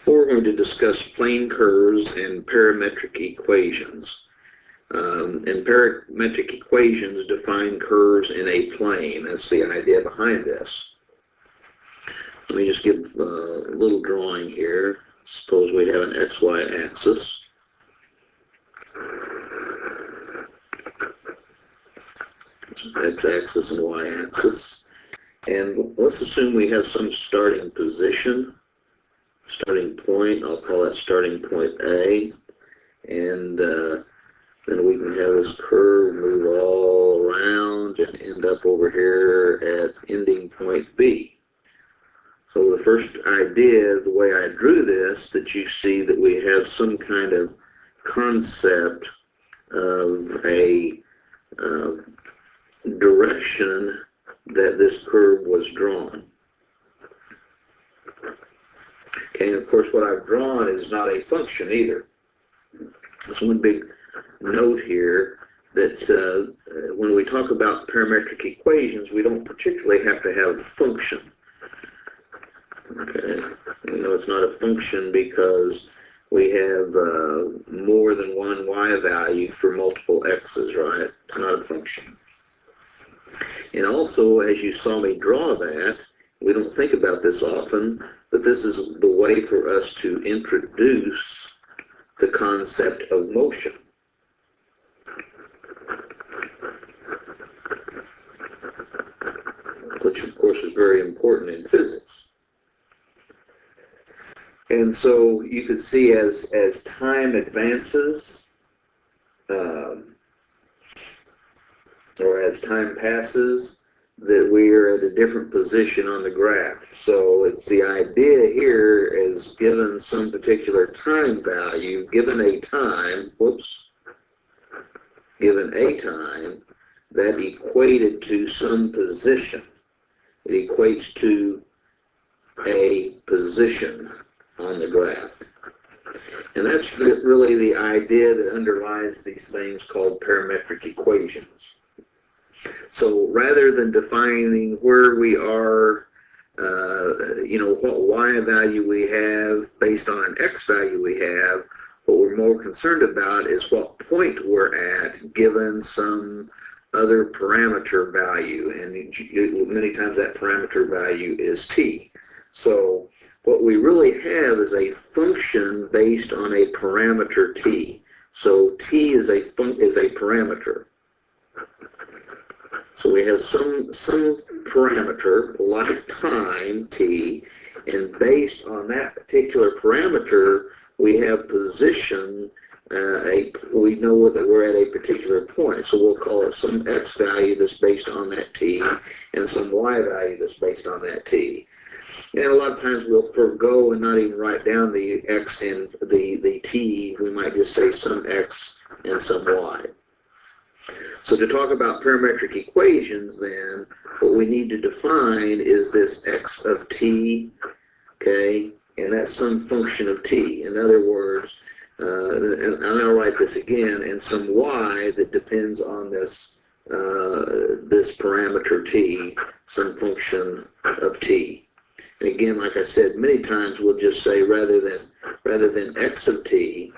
We're going to discuss plane curves and parametric equations. And parametric equations define curves in a plane. That's the idea behind this. Let me just give a little drawing here. Suppose we have an XY axis. X-axis and Y-axis. And let's assume we have some starting position, starting point. I'll call that starting point A. And then we can have this curve move all around and end up over here at ending point B. So the first idea, the way I drew this, that you see that we have some kind of concept of a direction that this curve was drawn. Okay, and of course what I've drawn is not a function either. There's one big note here that when we talk about parametric equations, we don't particularly have to have a function. Okay, we know it's not a function because we have more than one y value for multiple x's, right? It's not a function. And also, as you saw me draw that, we don't think about this often, but this is the way for us to introduce the concept of motion. Which, of course, is very important in physics. And so you could see as time advances, or as time passes, that we are at a different position on the graph. So it's the idea here is given some particular time value, given a time, given a time, that equated to some position. It equates to a position on the graph. And that's really the idea that underlies these things called parametric equations. So rather than defining where we are, what y value we have based on an x value we have, what we're more concerned about is what point we're at given some other parameter value. And many times that parameter value is t. So what we really have is a function based on a parameter t. So t is a parameter. So we have some parameter like time t, and based on that particular parameter, we have position. We know that we're at a particular point, so we'll call it some x value that's based on that t, and some y value that's based on that t. And a lot of times we'll forego and not even write down the x and the t. We might just say some x and some y. So to talk about parametric equations, then, what we need to define is this x of t, okay, and that's some function of t. In other words, and I'll write this again, and some y that depends on this this parameter t, some function of t. And again, like I said, many times we'll just say rather than x of t,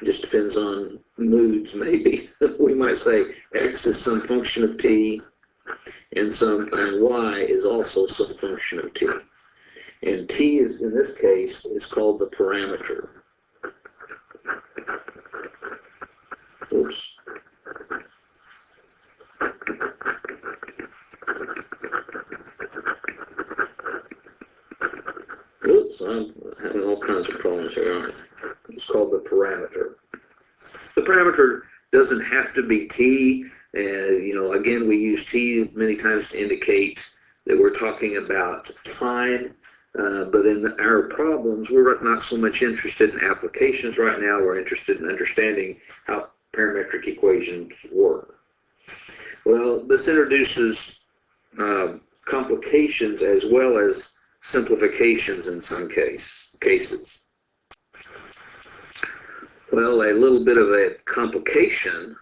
it just depends on moods maybe. We might say x is some function of t, and y is also some function of t. And t is, in this case, is called the parameter. Oops. Oops, I'm having all kinds of problems here, aren't I? It's called the parameter. The parameter doesn't have to be t. Again, we use t many times to indicate that we're talking about time. But in our problems, we're not so much interested in applications right now. We're interested in understanding how parametric equations work. Well, this introduces complications as well as simplifications in some cases. Well, a little bit of a complication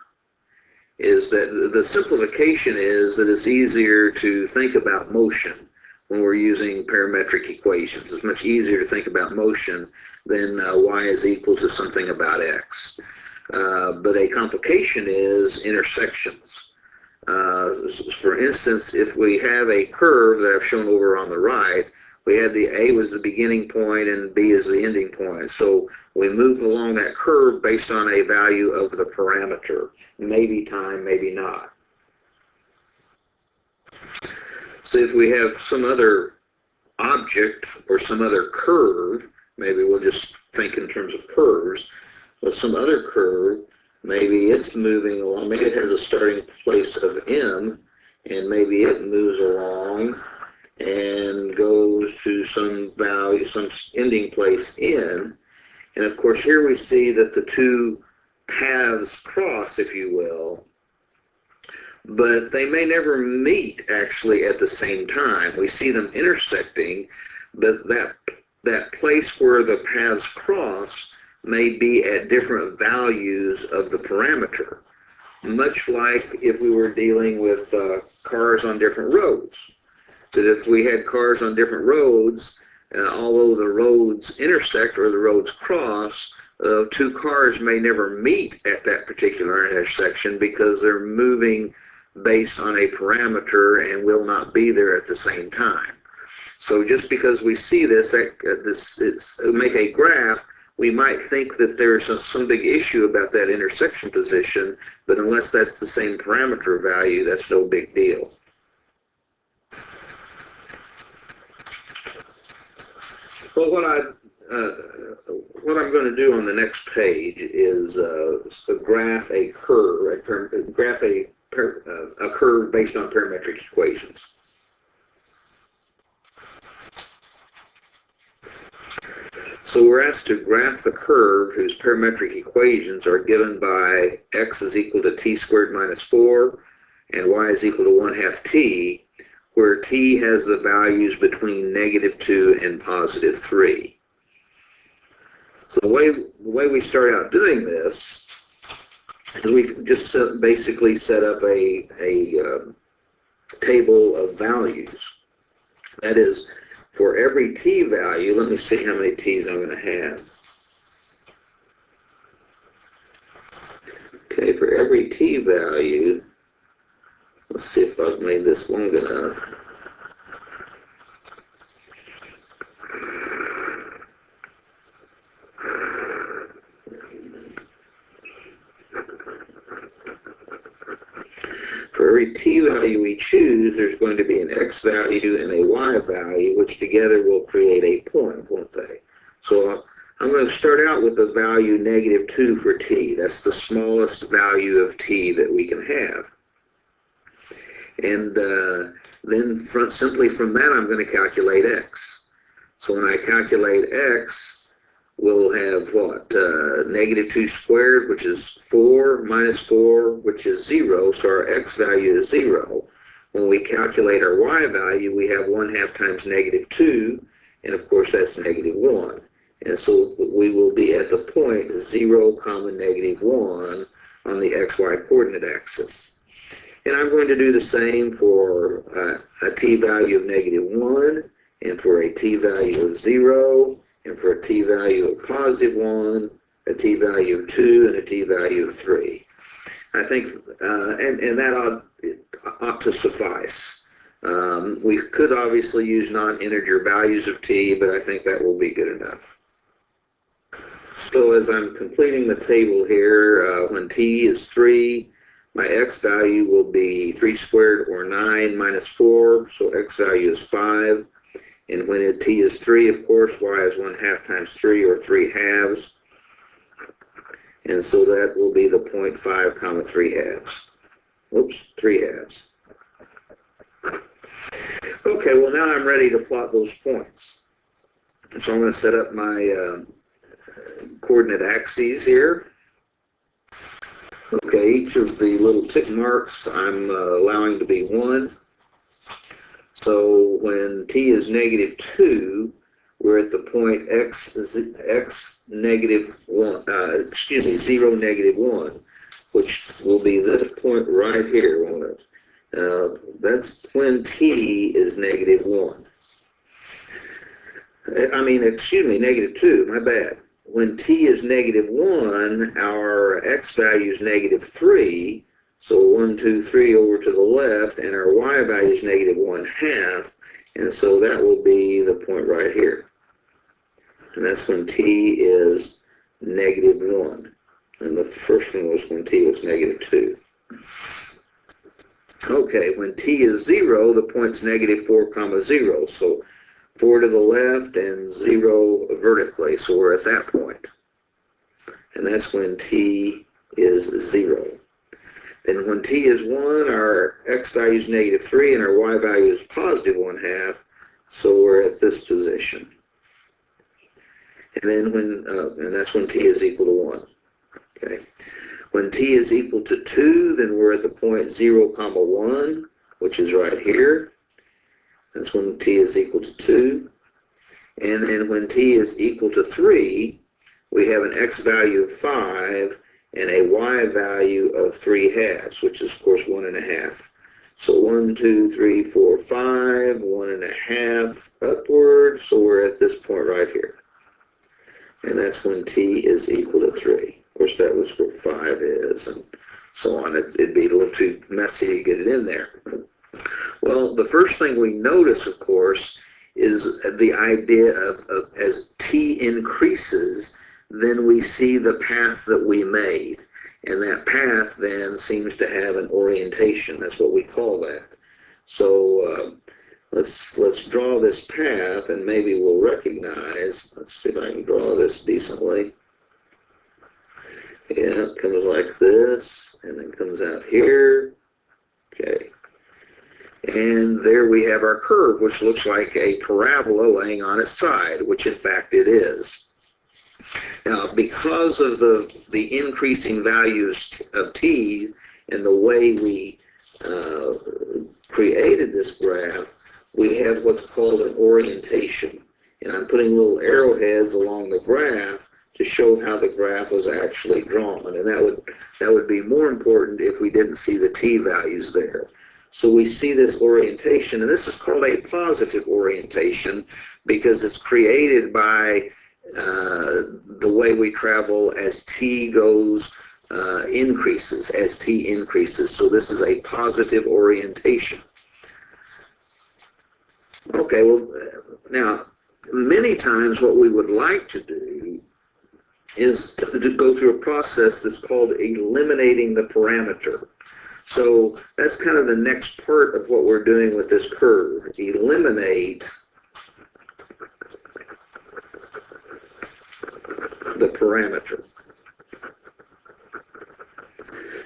is that the simplification is that it's easier to think about motion when we're using parametric equations. It's much easier to think about motion than y is equal to something about x. But a complication is intersections. For instance, if we have a curve that I've shown over on the right, we had the A was the beginning point and B is the ending point. So we move along that curve based on a value of the parameter. Maybe time, maybe not. So if we have some other object or some other curve, maybe we'll just think in terms of curves, but some other curve, maybe it's moving along, maybe it has a starting place of M, and maybe it moves along and goes to some value, some ending place N. And of course here we see that the two paths cross, if you will, but they may never meet actually at the same time. We see them intersecting, but that place where the paths cross may be at different values of the parameter, much like if we were dealing with cars on different roads. That if we had cars on different roads, although the roads intersect or the roads cross, two cars may never meet at that particular intersection because they're moving based on a parameter and will not be there at the same time. So just because we see this, make a graph, we might think that there's some big issue about that intersection position, but unless that's the same parameter value, that's no big deal. Well, what I'm going to do on the next page is graph a curve, a curve based on parametric equations. So we're asked to graph the curve whose parametric equations are given by x is equal to t squared minus 4 and y is equal to 1/2 t, where t has the values between -2 and +3. So the way we start out doing this is we just basically set up a table of values. That is, for every t value, let me see how many t's I'm going to have. Okay, for every t value, let's see if I've made this long enough. For every t value we choose, there's going to be an x value and a y value, which together will create a point, won't they? So I'm going to start out with the value -2 for t. That's the smallest value of t that we can have. And then simply from that, I'm going to calculate x. So when I calculate x, we'll have what? -2 squared, which is 4, minus 4, which is 0, so our x value is 0. When we calculate our y value, we have 1/2 times -2, and of course that's -1. And so we will be at the point 0, -1 on the xy coordinate axis. And I'm going to do the same for a t value of -1, and for a t value of 0, and for a t value of +1, a t value of 2, and a t value of 3. I think, and that ought to suffice. We could obviously use non-integer values of t, but I think that will be good enough. So as I'm completing the table here, when t is 3, my x value will be 3 squared or 9 minus 4, so x value is 5. And when t is 3, of course, y is 1/2 times 3, or 3/2. And so that will be the 0.5, 3/2. Oops, 3/2. Okay, well now I'm ready to plot those points. So I'm going to set up my coordinate axes here. Okay, each of the little tick marks I'm allowing to be 1. So when t is -2, we're at the point x -1, 0, -1, which will be this point right here, won't it? That's when t is -1. excuse me, -2, my bad. When t is -1, our x value is -3, so 1, 2, 3 over to the left, and our y value is -1/2, and so that will be the point right here. And that's when t is -1. And the first one was when t was -2. Okay, when t is 0, the point's -4, 0. So 4 to the left and 0 vertically. So we're at that point. And that's when t is 0. Then when t is 1, our x value is -3 and our y value is +1/2. So we're at this position. And then and that's when t is equal to 1. Okay. When t is equal to 2, then we're at the point 0, 1, which is right here. That's when t is equal to 2. And then when t is equal to 3, we have an x value of 5 and a y value of 3/2, which is, of course, 1.5. So 1, 2, 3, 4, 5, 1.5 upward. So we're at this point right here. And that's when t is equal to 3. Of course, that was where 5 is, and so on. It'd be a little too messy to get it in there. Well, the first thing we notice, of course, is the idea of as t increases, then we see the path that we made. And that path then seems to have an orientation. That's what we call that. So let's draw this path, and maybe we'll recognize. Let's see if I can draw this decently. Yeah, it comes like this, and then comes out here. Okay. And there we have our curve, which looks like a parabola laying on its side, which in fact it is. Now, because of the increasing values of t and the way we created this graph, we have what's called an orientation. And I'm putting little arrowheads along the graph to show how the graph was actually drawn. And that would be more important if we didn't see the t values there. So we see this orientation, and this is called a positive orientation because it's created by the way we travel as t goes, increases, as t increases. So this is a positive orientation. Okay, well, now, many times what we would like to do is to go through a process that's called eliminating the parameter. So that's kind of the next part of what we're doing with this curve. Eliminate the parameter.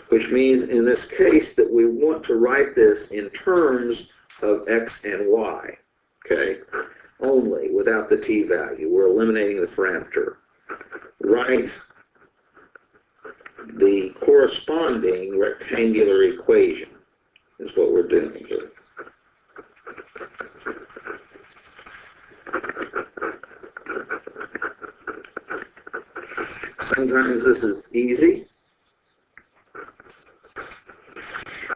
Which means in this case that we want to write this in terms of x and y. Okay? Only, without the t value. We're eliminating the parameter. Write the corresponding rectangular equation is what we're doing here. Sometimes this is easy,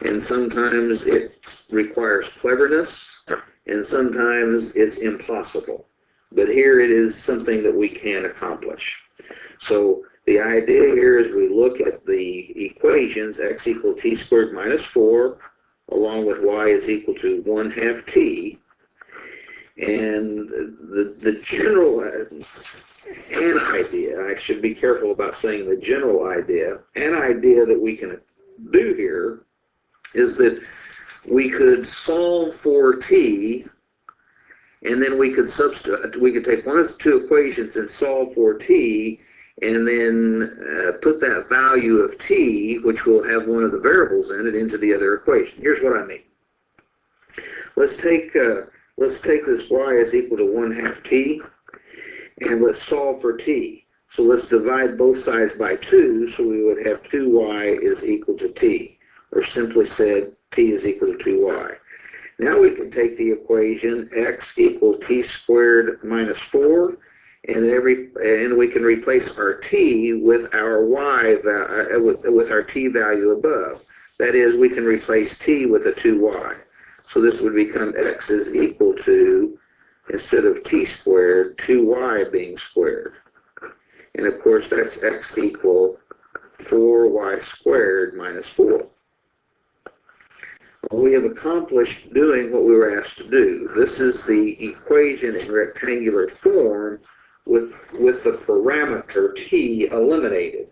and sometimes it requires cleverness, and sometimes it's impossible. But here it is something that we can accomplish. So the idea here is we look at the equations x equal t squared minus 4, along with y is equal to 1/2 t, and the general, an idea, I should be careful about saying the general idea, an idea that we can do here is that we could solve for t, and then we could take one of the two equations and solve for t, and then put that value of t, which will have one of the variables in it, into the other equation. Here's what I mean. Let's take this y is equal to 1/2 t, and let's solve for t. So let's divide both sides by 2, so we would have 2y is equal to t, or simply said, t is equal to 2y. Now we can take the equation x equal t squared minus 4, and we can replace our t with our y with our t value above. That is, we can replace t with a 2y. So this would become x is equal to, instead of t squared, 2y being squared. And of course, that's x equal 4y squared minus 4. Well, we have accomplished doing what we were asked to do. This is the equation in rectangular form with the parameter t eliminated.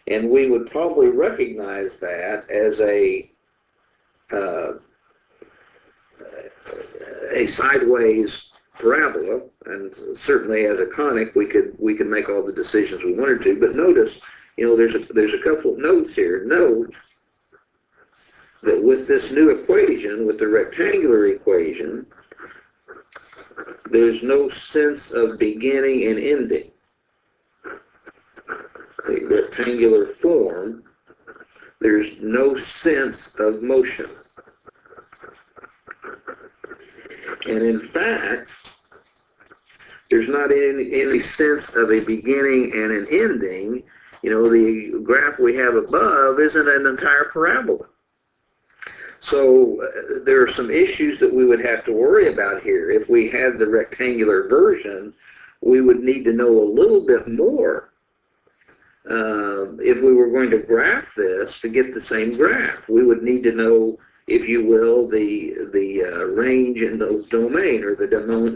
And we would probably recognize that as a sideways parabola, and certainly as a conic we could make all the decisions we wanted to. But notice, there's a couple of notes here. Note that with this new equation, with the rectangular equation, there's no sense of beginning and ending. The rectangular form, there's no sense of motion. And in fact, there's not any sense of a beginning and an ending. The graph we have above isn't an entire parabola. So there are some issues that we would have to worry about here. If we had the rectangular version, we would need to know a little bit more if we were going to graph this to get the same graph. We would need to know, if you will, the range and the domain, or the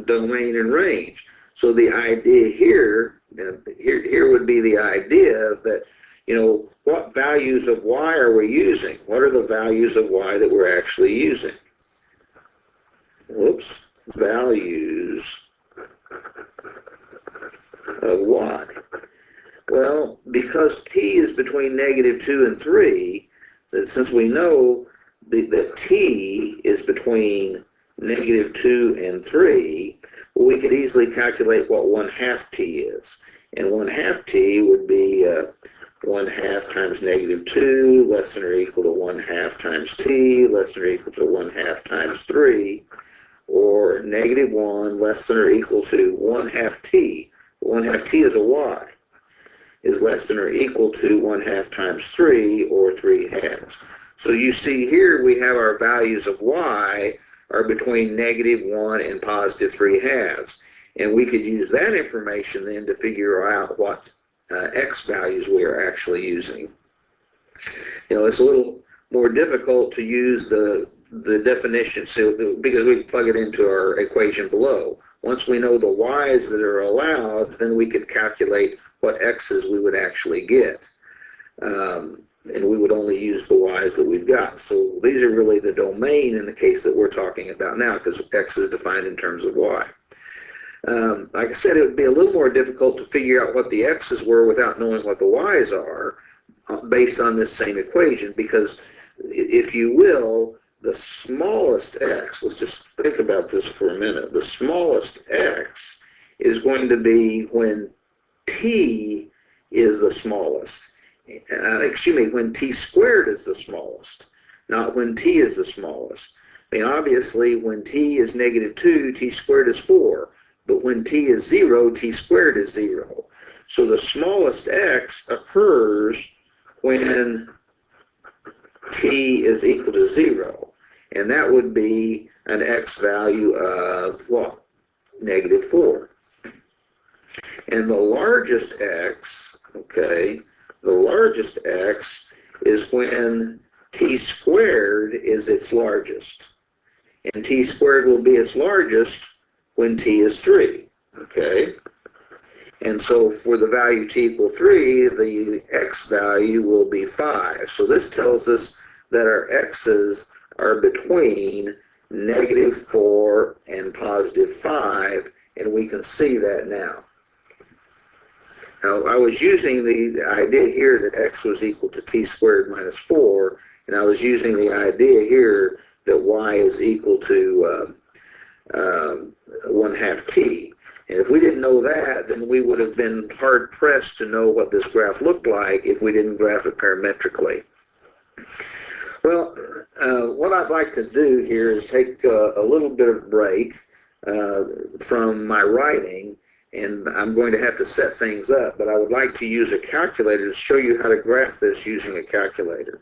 domain and range. So the idea here would be the idea that, what values of y are we using? What are the values of y that we're actually using? Whoops, values of y. Well, because t is between -2 and 3, that since we know that t is between -2 and 3, well, we could easily calculate what 1/2 t is. And 1/2 t would be 1/2 times -2 less than or equal to 1/2 times t less than or equal to 1/2 times 3, or -1 less than or equal to 1/2 t. 1/2 t is a y, is less than or equal to 1/2 times 3, or 3/2. So you see here we have our values of y are between -1 and +3/2. And we could use that information then to figure out what x values we are actually using. It's a little more difficult to use the definition, because we plug it into our equation below. Once we know the y's that are allowed, then we could calculate what x's we would actually get. And we would only use the y's that we've got. So these are really the domain in the case that we're talking about now, because x is defined in terms of y. Like I said, it would be a little more difficult to figure out what the x's were without knowing what the y's are based on this same equation, because if you will, the smallest x, let's just think about this for a minute, the smallest x is going to be when t is the smallest. When t squared is the smallest, not when t is the smallest. Obviously, when t is -2, t squared is 4. But when t is 0, t squared is 0. So the smallest x occurs when t is equal to 0. And that would be an x value of what? -4. And the largest x, the largest x is when t squared is its largest. And t squared will be its largest when t is 3, And so for the value t equal 3, the x value will be 5. So this tells us that our x's are between -4 and +5, and we can see that now. Now, I was using the idea here that x was equal to t squared minus 4, and I was using the idea here that y is equal to 1/2 t. And if we didn't know that, then we would have been hard-pressed to know what this graph looked like if we didn't graph it parametrically. Well, what I'd like to do here is take a little bit of break from my writing, and I'm going to have to set things up, but I would like to use a calculator to show you how to graph this using a calculator.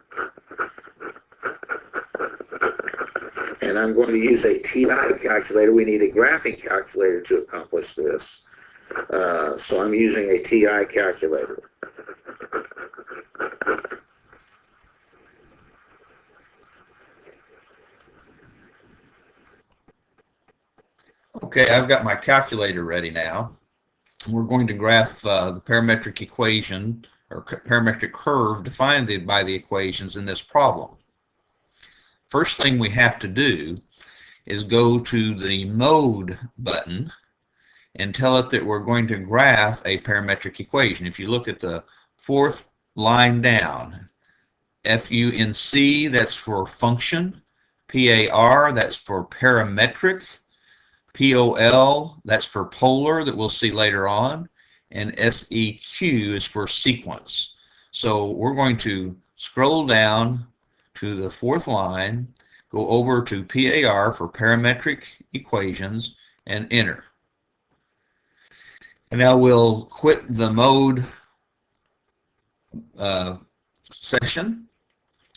And I'm going to use a TI calculator. We need a graphing calculator to accomplish this. So I'm using a TI calculator. Okay, I've got my calculator ready now. We're going to graph the parametric equation or parametric curve defined by the equations in this problem. First thing we have to do is go to the mode button and tell it that we're going to graph a parametric equation. If you look at the fourth line down, FUNC, that's for function, PAR, that's for parametric, POL, that's for polar, that we'll see later on, and SEQ is for sequence. So we're going to scroll down to the fourth line, go over to PAR for parametric equations, and enter. And now we'll quit the mode session,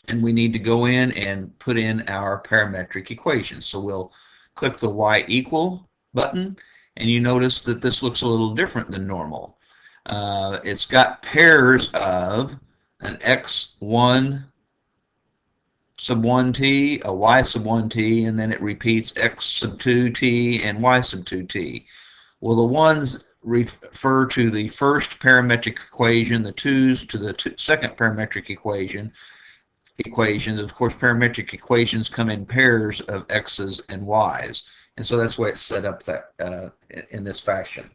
and we need to go in and put in our parametric equations. So we'll click the Y equal button, and you notice that this looks a little different than normal. It's got pairs of an x1 sub 1t, a y sub 1t, and then it repeats x sub 2t and y sub 2t. Well, the ones refer to the first parametric equation, the twos to the second parametric equations. Of course, parametric equations come in pairs of x's and y's, and so that's why it's set up that in this fashion.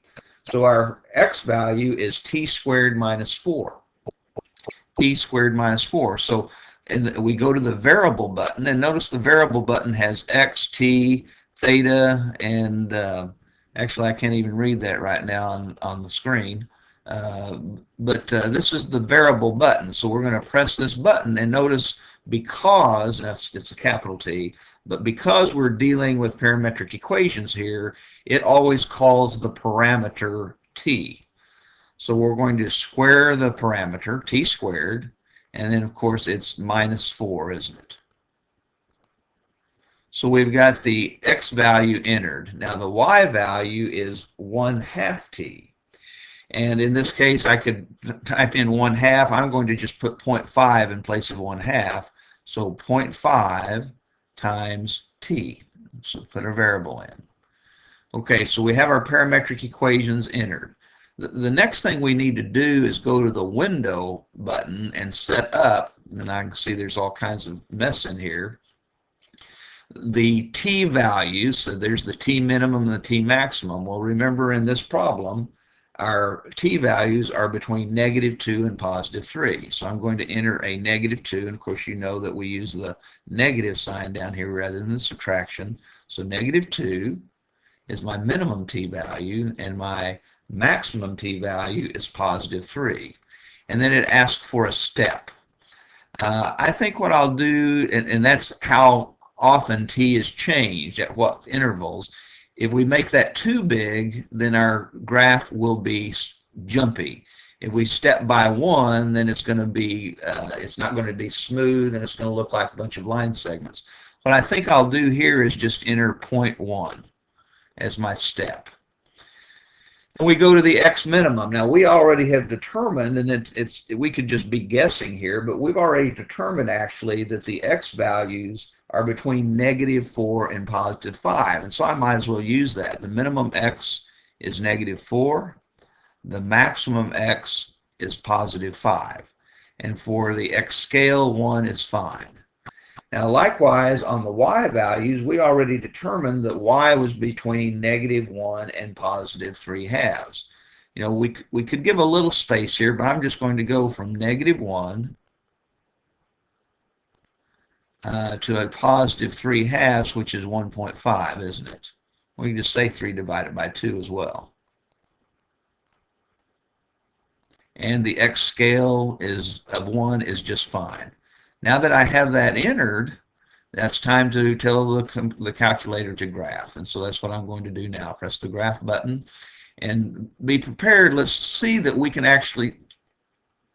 So our x value is t squared minus 4. T squared minus 4. So we go to the variable button, and notice the variable button has x, t, theta, and actually I can't even read that right now on the screen. But this is the variable button, so we're going to press this button, and notice because it's a capital T, but because we're dealing with parametric equations here, it always calls the parameter t. So we're going to square the parameter, t squared, and then of course it's minus 4, isn't it? So we've got the x value entered. Now the y value is 1/2 t. And in this case, I could type in 1/2. I'm going to just put 0.5 in place of 1/2. So 0.5 times t. So put a variable in. Okay, so we have our parametric equations entered. The next thing we need to do is go to the window button and set up, and I can see there's all kinds of mess in here, the t values. So there's the t minimum and the t maximum. Well, remember in this problem, our t values are between -2 and +3. So I'm going to enter a -2, and of course you know that we use the negative sign down here rather than the subtraction. So -2 is my minimum t value, and my maximum t value is +3. And then it asks for a step. I think what I'll do, and that's how often t is changed, at what intervals. If we make that too big, then our graph will be jumpy. If we step by 1, then it's going to be, it's not going to be smooth, and it's going to look like a bunch of line segments. What I think I'll do here is just enter 0.1 as my step. And we go to the x minimum. Now we already have determined, and we could just be guessing here, but we've already determined actually that the x values are between -4 and +5, and so I might as well use that. The minimum x is -4, the maximum x is +5, and for the x scale, 1 is fine. Now likewise on the y values, we already determined that y was between -1 and +3/2. You know, we could give a little space here, but I'm just going to go from -1 to a +3/2, which is 1.5, isn't it? We can just say 3 divided by 2 as well. And the x scale of 1 is just fine. Now that I have that entered, that's time to tell the calculator to graph. And so that's what I'm going to do now. Press the graph button and be prepared. Let's see that we can actually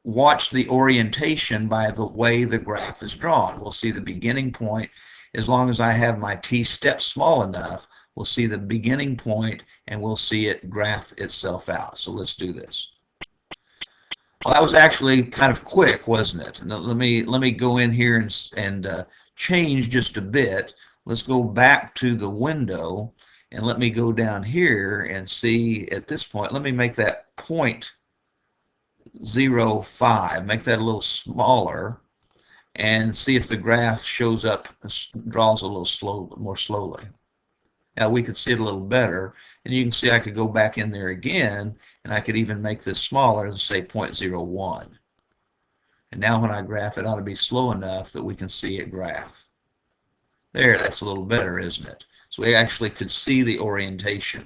watch the orientation by the way the graph is drawn. We'll see the beginning point, as long as I have my t steps small enough, we'll see the beginning point and we'll see it graph itself out. So let's do this. Well, that was actually kind of quick, wasn't it? Now, let me go in here and change just a bit. Let's go back to the window and let me go down here and see at this point. Let me make that 0.05, make that a little smaller, and see if the graph shows up, draws a little more slowly. Now we could see it a little better, and you can see I could go back in there again, and I could even make this smaller and say 0.01. And now when I graph, it ought to be slow enough that we can see it graph. There, that's a little better, isn't it? So we actually could see the orientation.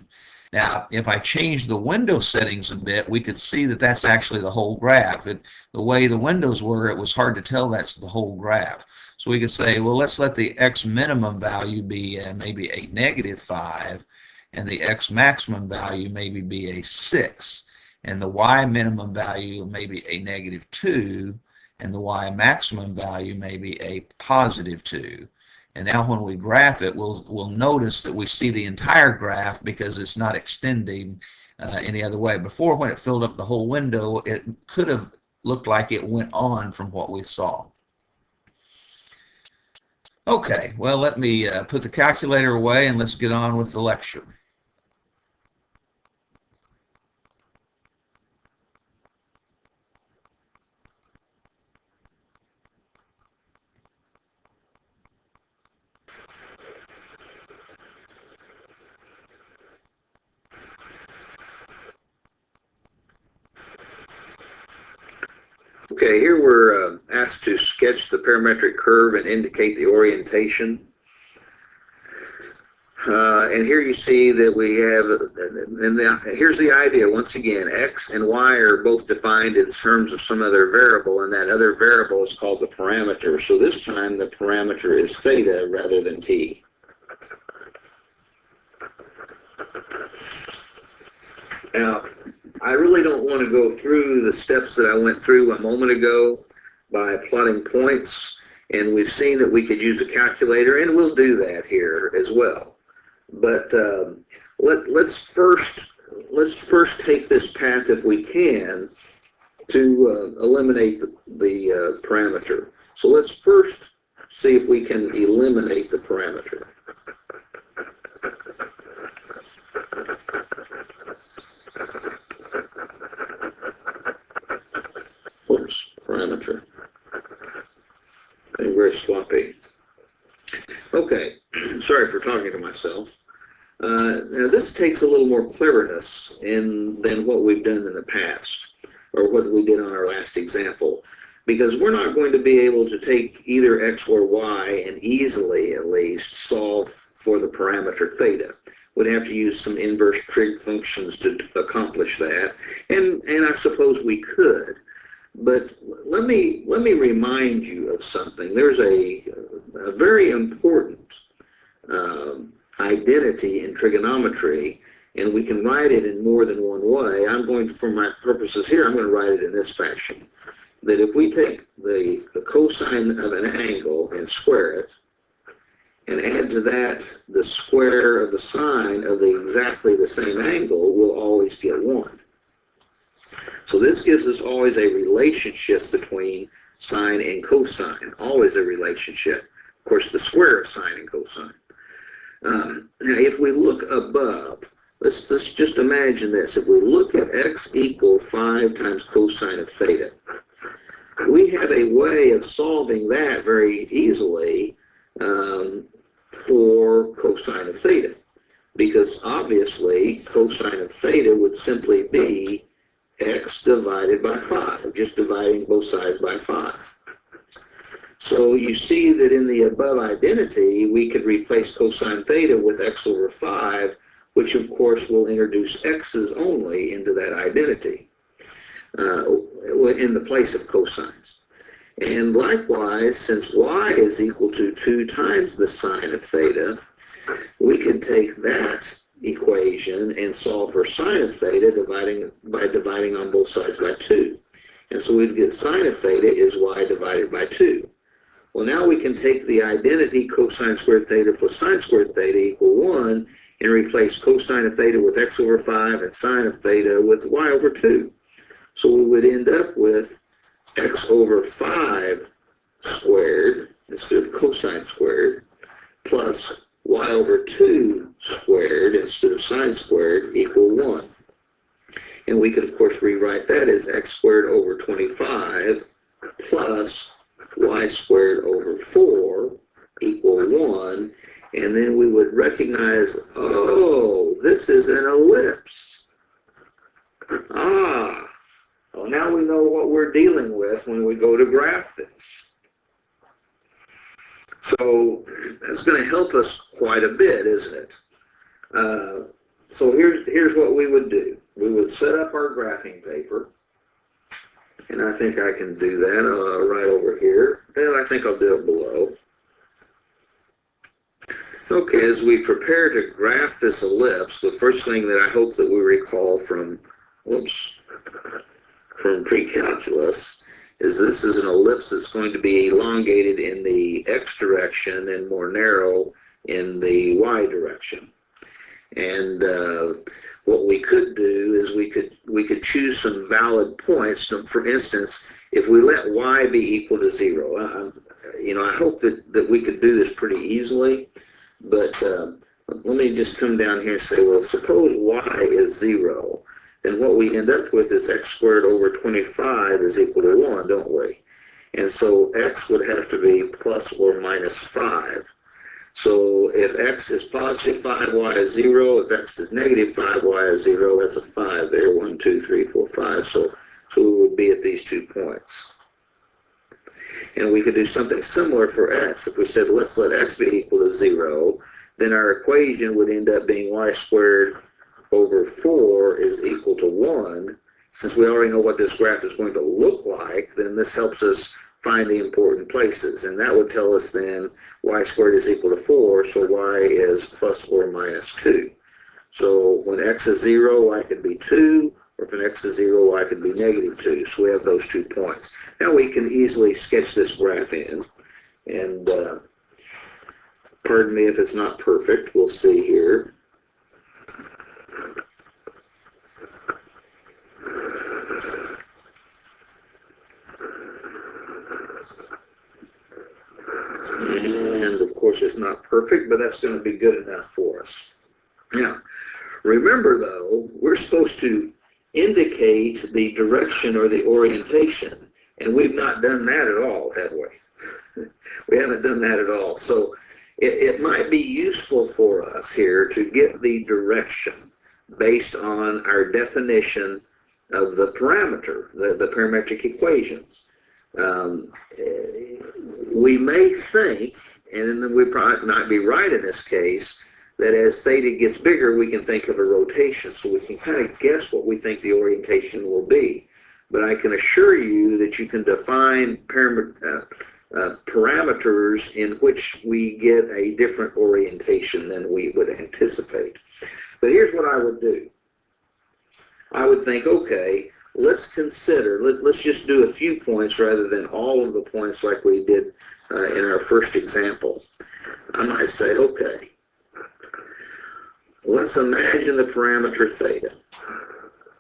Now, if I change the window settings a bit, we could see that that's actually the whole graph. The way the windows were, it was hard to tell that's the whole graph. So we could say, well, let's let the x minimum value be maybe a -5, and the x maximum value maybe be a 6, and the y minimum value maybe a -2, and the y maximum value maybe a +2. And now when we graph it, we'll notice that we see the entire graph because it's not extending any other way. Before, when it filled up the whole window, it could have looked like it went on from what we saw. Okay, well, let me put the calculator away and let's get on with the lecture. Okay, here we're asked to sketch the parametric curve and indicate the orientation. And here you see that we have, here's the idea. Once again, x and y are both defined in terms of some other variable, and that other variable is called the parameter. So this time the parameter is theta rather than t. Now, I really don't want to go through the steps that I went through a moment ago by plotting points, and we've seen that we could use a calculator, and we'll do that here as well. But let's first take this path, if we can, to eliminate the parameter. So let's first see if we can eliminate the parameter. Parameter. I'm very sloppy. Okay, sorry for talking to myself. Now this takes a little more cleverness than what we've done in the past, or what we did on our last example, because we're not going to be able to take either x or y and easily, at least, solve for the parameter theta. We'd have to use some inverse trig functions to accomplish that, and I suppose we could. But let me remind you of something. There's a very important identity in trigonometry, and we can write it in more than one way. I'm going to, for my purposes here, I'm going to write it in this fashion. That if we take the cosine of an angle and square it, and add to that the square of the sine of exactly the same angle, we'll always get 1. So this gives us always a relationship between sine and cosine, always a relationship. Of course, the square of sine and cosine. Now, if we look above, let's just imagine this. If we look at x equal 5 times cosine of theta, we have a way of solving that very easily for cosine of theta, because obviously cosine of theta would simply be x divided by 5, just dividing both sides by 5. So you see that in the above identity, we could replace cosine theta with x over 5, which of course will introduce x's only into that identity in the place of cosines. And likewise, since y is equal to 2 times the sine of theta, we can take that equation and solve for sine of theta by dividing on both sides by 2. And so we'd get sine of theta is y divided by 2. Well, now we can take the identity cosine squared theta plus sine squared theta equal 1 and replace cosine of theta with x over 5 and sine of theta with y over 2. So we would end up with x over 5 squared instead of cosine squared plus y over 2 squared instead of sine squared equal 1. And we could, of course, rewrite that as x squared over 25 plus y squared over 4 equal 1. And then we would recognize, oh, this is an ellipse. Ah, well, now we know what we're dealing with when we go to graph this. So that's going to help us quite a bit, isn't it? So here's what we would do. We would set up our graphing paper, and I think I can do that right over here, and I think I'll do it below. Okay, as we prepare to graph this ellipse, the first thing that I hope that we recall from pre-calculus is this is an ellipse that's going to be elongated in the x direction and more narrow in the y direction. And what we could do is we could choose some valid points. For instance, if we let y be equal to 0, I hope that we could do this pretty easily. But let me just come down here and say, well, suppose y is 0. Then what we end up with is x squared over 25 is equal to 1, don't we? And so x would have to be plus or minus 5. So if x is positive 5, y is 0. If x is negative 5, y is 0. That's a 5 there. 1, 2, 3, 4, 5. So we would be at these 2 points. And we could do something similar for x. If we said, let's let x be equal to 0, then our equation would end up being y squared over 4 is equal to 1. Since we already know what this graph is going to look like, then this helps us find the important places. And that would tell us then y squared is equal to 4, so y is plus or minus 2. So when x is 0, y could be 2, or if an x is 0, y could be negative 2. So we have those 2 points. Now we can easily sketch this graph in. And pardon me if it's not perfect. We'll see here. And of course it's not perfect, but that's going to be good enough for us. Now, remember though, we're supposed to indicate the direction or the orientation, and we've not done that at all, have we? We haven't done that at all. So it might be useful for us here to get the direction based on our definition of the parameter, the parametric equations. We may think, and then we probably might be right in this case, that as theta gets bigger, we can think of a rotation. So we can kind of guess what we think the orientation will be. But I can assure you that you can define parameters in which we get a different orientation than we would anticipate. But here's what I would do. I would think, okay, let's consider, let's just do a few points rather than all of the points like we did in our first example. I might say, okay, let's imagine the parameter theta.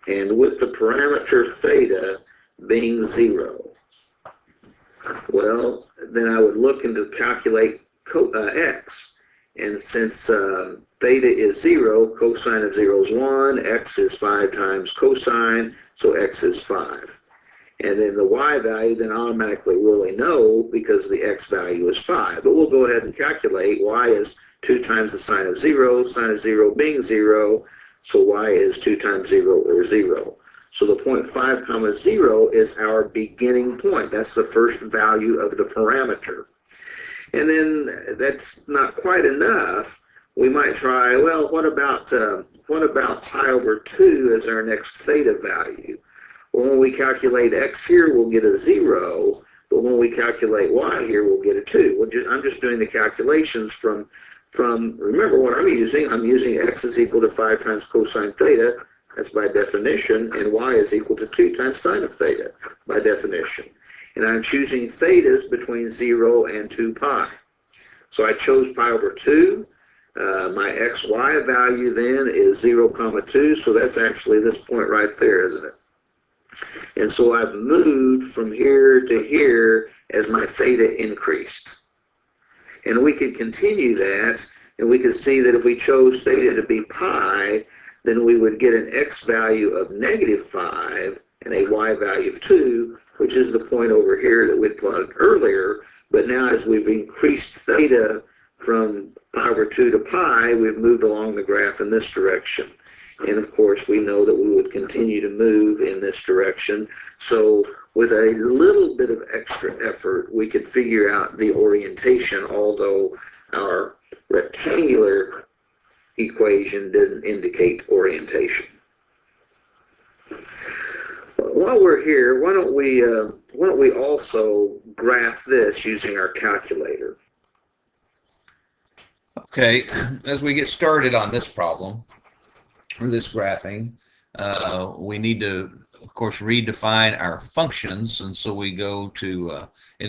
And with the parameter theta being 0, well, then I would look into calculate x. And since theta is 0, cosine of 0 is 1, x is 5 times cosine, so x is 5. And then the y value, then automatically really know because the x value is 5. But we'll go ahead and calculate. Y is 2 times the sine of 0 being 0, so y is 2 times 0 or 0. So the point 5 comma 0 is our beginning point. That's the first value of the parameter. And then that's not quite enough. We might try, well, what about pi over 2 as our next theta value? Well, when we calculate x here, we'll get a 0, but when we calculate y here, we'll get a 2. I'm just doing the calculations from remember what I'm using. I'm using x is equal to 5 times cosine theta, that's by definition, and y is equal to 2 times sine of theta, by definition. and I'm choosing thetas between 0 and 2 pi. So I chose pi over 2. My xy value then is 0, 2, so that's actually this point right there, isn't it? And so I've moved from here to here as my theta increased. And we could continue that, and we could see that if we chose theta to be pi, then we would get an x value of -5 and a y value of 2, which is the point over here that we plotted earlier. But now as we've increased theta from pi over 2 to pi, we've moved along the graph in this direction. And of course, we know that we would continue to move in this direction. So with a little bit of extra effort, we could figure out the orientation, although our rectangular equation didn't indicate orientation. While we're here, why don't we also graph this using our calculator? Okay, as we get started on this problem, or this graphing, we need to, of course, redefine our functions, and so we go to,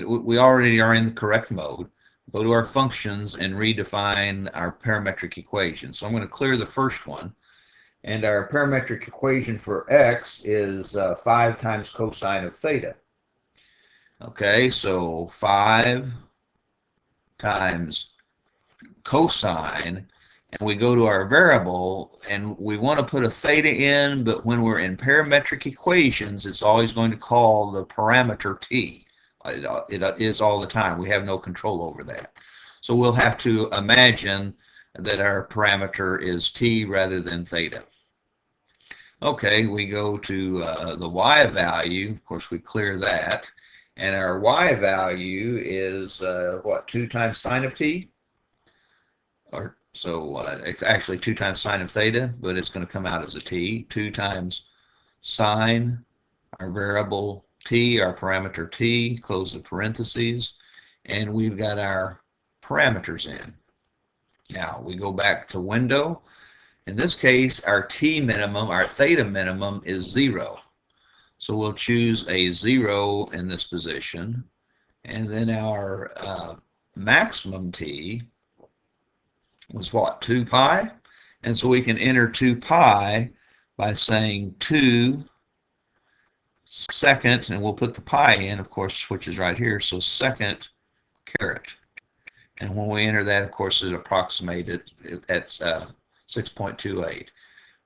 we already are in the correct mode. Go to our functions and redefine our parametric equation. So I'm going to clear the first one, and our parametric equation for x is 5 times cosine of theta. Okay, so 5 times cosine, and we go to our variable, and we want to put a theta in, but when we're in parametric equations, it's always going to call the parameter t. It is all the time. We have no control over that. So we'll have to imagine that our parameter is t rather than theta. Okay, we go to the y value. Of course, we clear that. And our y value is, what, 2 times sine of t? Or so it's actually 2 times sine of theta, but it's going to come out as a t. 2 times sine, our variable t, our parameter t, close the parentheses, and we've got our parameters in. Now we go back to window. In this case, our t minimum, our theta minimum, is 0. So we'll choose a 0 in this position, and then our maximum t was what, 2 pi? And so we can enter 2 pi by saying 2 second, and we'll put the pi in, of course, which is right here, so second caret. And when we enter that, of course, it approximated at 6.28.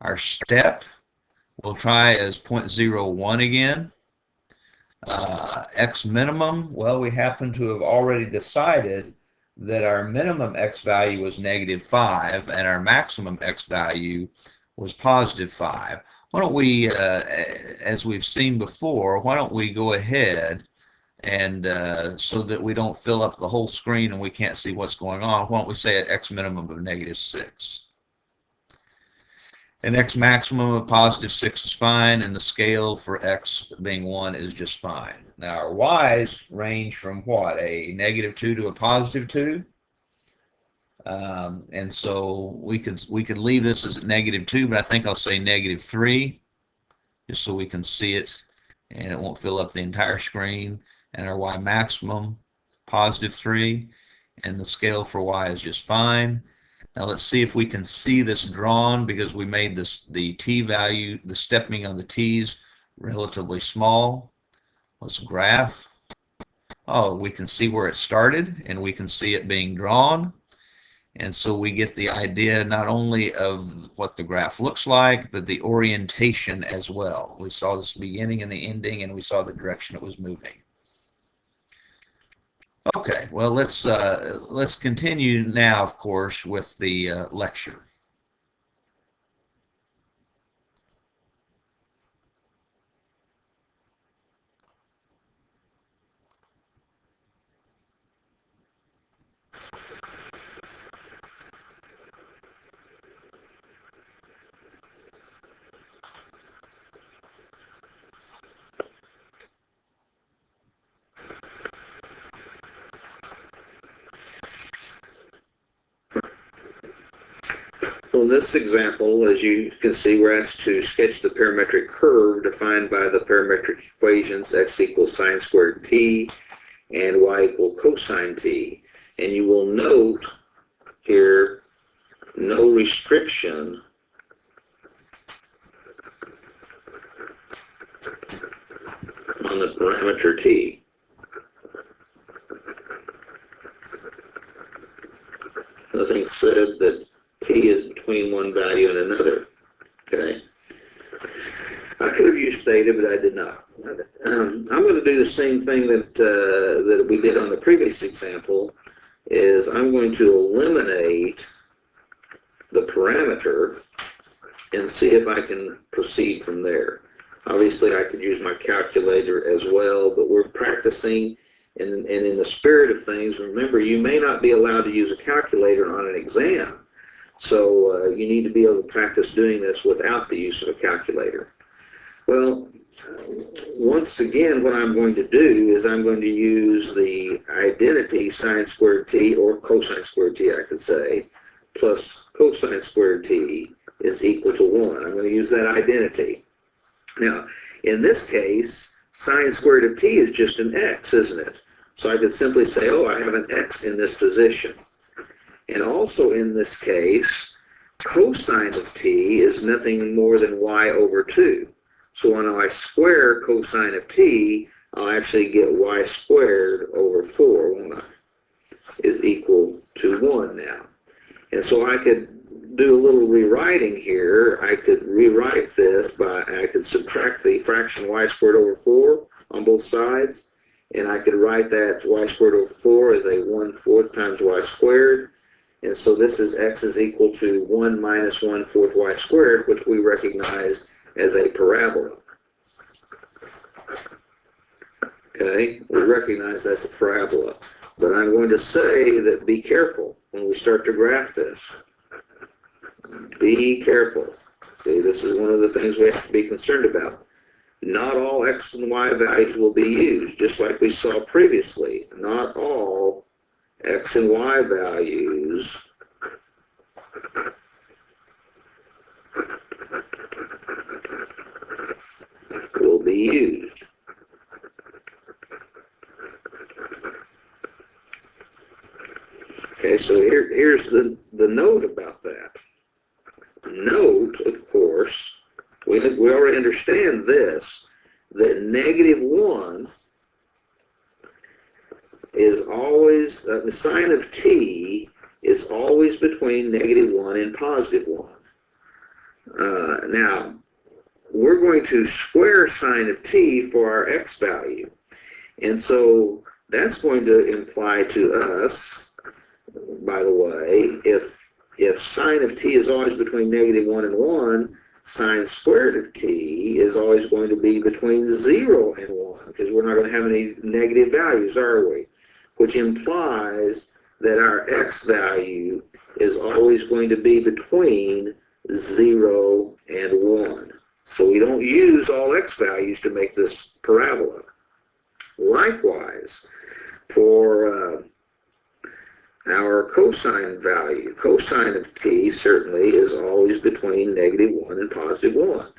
Our step, we'll try as 0.01 again. X minimum, well, we happen to have already decided that our minimum x value was -5 and our maximum x value was +5. Why don't we, as we've seen before, why don't we go ahead and so that we don't fill up the whole screen and we can't see what's going on, why don't we say at x minimum of -6. And x maximum of +6 is fine, and the scale for x being 1 is just fine. Now our y's range from what, a -2 to a +2? And so we could leave this as -2, but I think I'll say -3, just so we can see it, and it won't fill up the entire screen. And our y maximum, +3, and the scale for y is just fine. Now let's see if we can see this drawn, because we made the t value, the stepping on the t's, relatively small. Let's graph. Oh, we can see where it started, and we can see it being drawn. And so we get the idea not only of what the graph looks like, but the orientation as well. We saw this beginning and the ending, and we saw the direction it was moving. Okay, well, let's continue now, of course, with the lecture. So in this example, as you can see, we're asked to sketch the parametric curve defined by the parametric equations x equals sine squared t and y equal cosine t. And you will note here no restriction on the parameter t. Nothing said that t is between one value and another. Okay. I could have used theta, but I did not. I'm going to do the same thing that we did on the previous example. Is I'm going to eliminate the parameter and see if I can proceed from there. Obviously, I could use my calculator as well, but we're practicing, and in the spirit of things, remember, you may not be allowed to use a calculator on an exam. So you need to be able to practice doing this without the use of a calculator. Well, once again, what I'm going to do is I'm going to use the identity sine squared t, or cosine squared t, I could say, plus cosine squared t is equal to 1. I'm going to use that identity. Now, in this case, sine squared of t is just an x, isn't it? So I could simply say, oh, I have an x in this position. And also in this case, cosine of t is nothing more than y over 2. So when I square cosine of t, I'll actually get y squared over 4, won't I? Is equal to 1 now. And so I could do a little rewriting here. I could rewrite this by, I could subtract the fraction y squared over 4 on both sides, and I could write that y squared over 4 as a 1/4 times y squared. And so this is x is equal to 1 minus 1/4 y squared, which we recognize as a parabola. Okay, we recognize that's a parabola. But I'm going to say that be careful when we start to graph this. Be careful. See, this is one of the things we have to be concerned about. Not all x and y values will be used, just like we saw previously. Not all x and y values will be used. Okay, so here's the note about that. Note, of course, we already understand this, that -1 is always, the sine of t is always between -1 and +1. Now, we're going to square sine of t for our x value. And so that's going to imply to us, by the way, if sine of t is always between -1 and 1, sine squared of t is always going to be between 0 and 1, because we're not going to have any negative values, are we? Which implies that our x value is always going to be between 0 and 1. So we don't use all x values to make this parabola. Likewise, for our cosine value, cosine of t certainly is always between -1 and +1.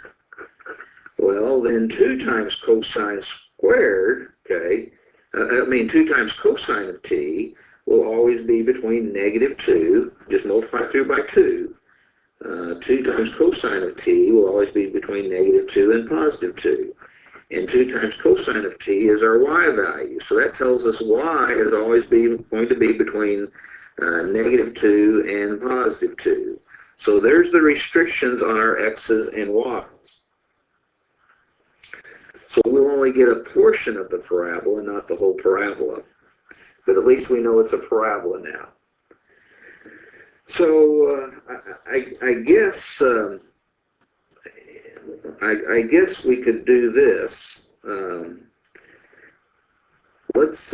Well, then 2 times cosine squared, okay, 2 times cosine of t will always be between -2, just multiply through by 2. 2 times cosine of t will always be between -2 and +2. And 2 times cosine of t is our y value. So that tells us y is always going to be between -2 and +2. So there's the restrictions on our x's and y's. So we'll only get a portion of the parabola, not the whole parabola. But at least we know it's a parabola now. So I guess we could do this. Let's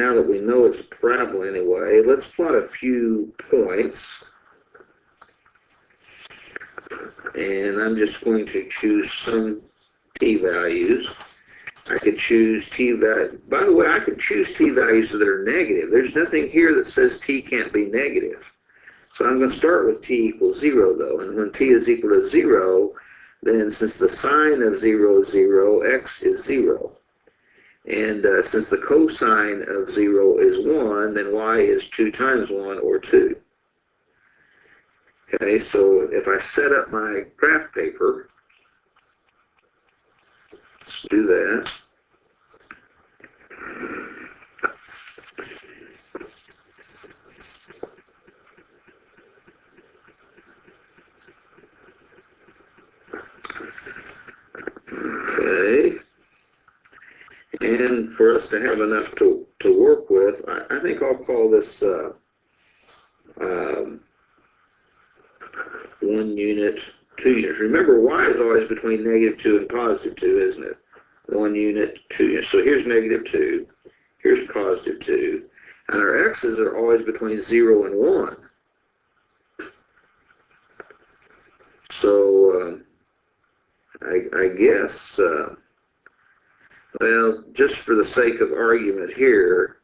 now that we know it's a parabola anyway, let's plot a few points. And I'm just going to choose some t values. I could choose t value. By the way, I could choose t values that are negative. There's nothing here that says t can't be negative. So I'm going to start with t equals 0, though. And when t is equal to 0, then since the sine of 0 is 0, x is 0. And since the cosine of 0 is 1, then y is 2 times 1, or 2. Okay, so if I set up my graph paper, let's do that. Okay. And for us to have enough to work with, I think I'll call this 1 unit, 2 units. Remember, y is always between -2 and +2, isn't it? 1 unit, 2 units. So here's -2, here's +2, and our x's are always between 0 and 1. So I guess, well, just for the sake of argument here,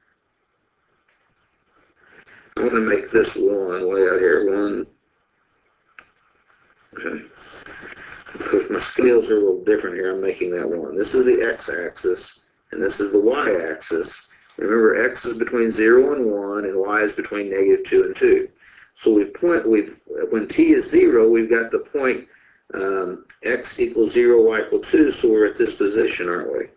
I'm going to make this 1 way out here, 1. Okay. Because my scales are a little different here, I'm making that 1. This is the x-axis, and this is the y-axis. Remember, x is between 0 and 1, and y is between -2 and 2. So when t is 0, we've got the point x equals 0, y equals 2, so we're at this position, aren't we?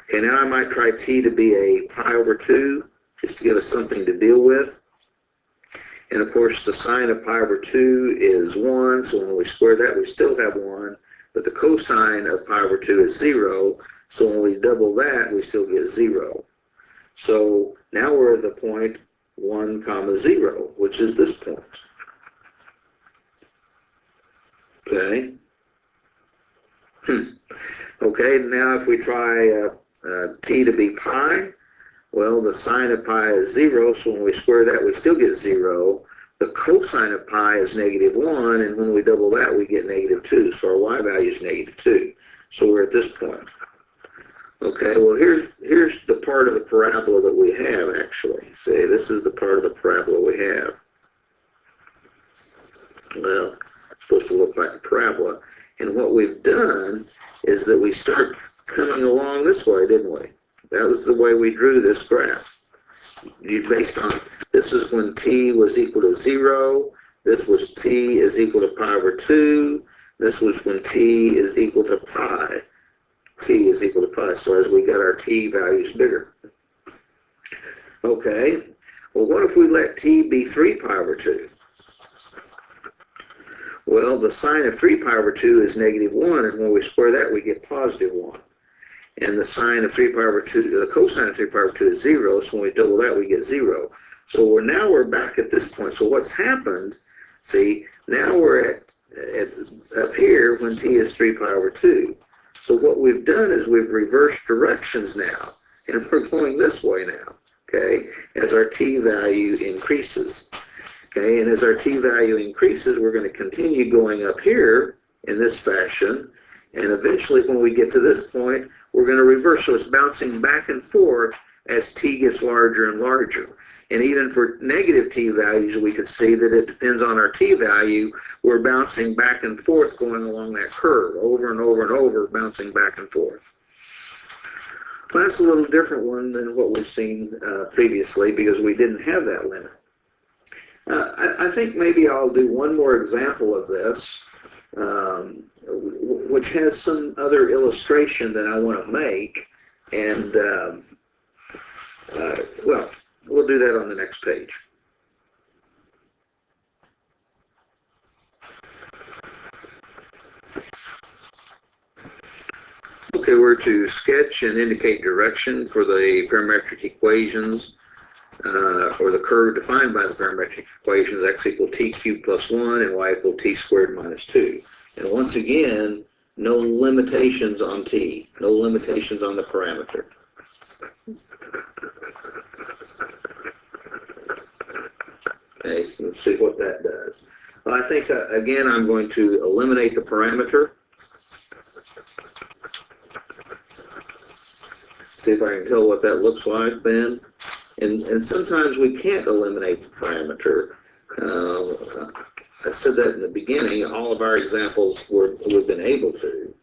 Okay, now I might try t to be a pi over 2, just to give us something to deal with. And of course, the sine of pi over 2 is 1, so when we square that, we still have 1. But the cosine of pi over 2 is 0, so when we double that, we still get 0. So now we're at the point 1, 0, which is this point. Okay. Okay, now if we try t to be pi, well, the sine of pi is 0, so when we square that, we still get 0. The cosine of pi is -1, and when we double that, we get -2. So our y value is -2. So we're at this point. Okay, well, here's the part of the parabola that we have, actually. See, this is the part of the parabola we have. Well, it's supposed to look like a parabola. And what we've done is that we start coming along this way, didn't we? That was the way we drew this graph. Based on, this is when t was equal to 0. This was t is equal to pi over 2. This was when t is equal to pi. T is equal to pi. So as we got our t values bigger. Okay. Well, what if we let t be 3 pi over 2? Well, the sine of 3 pi over 2 is -1, and when we square that, we get +1. And the sine of 3 pi over 2, the cosine of 3 pi over 2 is 0, so when we double that, we get 0. So now we're back at this point. So what's happened, see, now we're up here when t is 3 pi over 2. So what we've done is we've reversed directions now, and we're going this way now, okay, as our t value increases. Okay, and as our t value increases, we're going to continue going up here in this fashion, and eventually when we get to this point, we're going to reverse. So it's bouncing back and forth as t gets larger and larger. And even for negative t values, we could see that it depends on our t value. We're bouncing back and forth going along that curve, over and over and over, bouncing back and forth. Well, that's a little different one than what we've seen previously, because we didn't have that limit. I think maybe I'll do one more example of this, which has some other illustration that I want to make, and well, we'll do that on the next page. Okay, we're to sketch and indicate direction for the parametric equations, or the curve defined by the parametric equations, x equal t cubed plus 1 and y equal t squared minus 2. And once again, no limitations on t, no limitations on the parameter. Okay, so let's see what that does. Well, I think, again, I'm going to eliminate the parameter. See if I can tell what that looks like then. And sometimes we can't eliminate the parameter. I said that in the beginning. All of our examples we've been able to.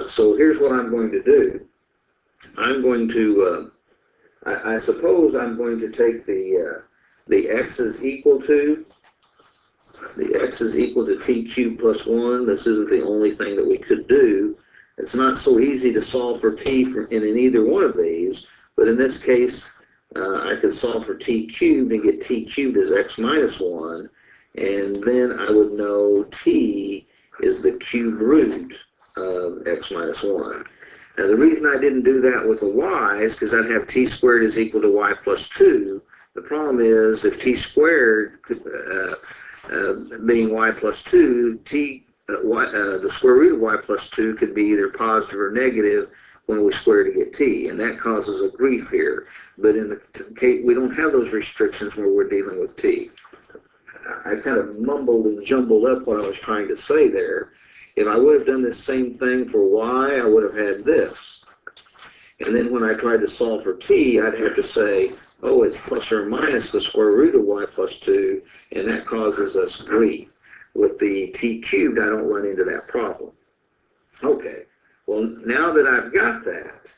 So here's what I'm going to do. I'm going to, I suppose I'm going to take the x is equal to, t cubed plus 1. This isn't the only thing that we could do. It's not so easy to solve for t in either one of these, but in this case, I could solve for t cubed and get t cubed as x minus 1, and then I would know t is the cube root of x minus 1. Now, the reason I didn't do that with a y is because I'd have t squared is equal to y plus 2. The problem is, if t squared being y plus 2, the square root of y plus 2 could be either positive or negative when we square to get t, and that causes a grief here. But in the case, we don't have those restrictions where we're dealing with t. I kind of mumbled and jumbled up what I was trying to say there. If I would have done this same thing for y, I would have had this. And then when I tried to solve for t, I'd have to say, oh, it's plus or minus the square root of y plus 2, and that causes us grief. With the t cubed, I don't run into that problem. Okay, well, now that I've got that,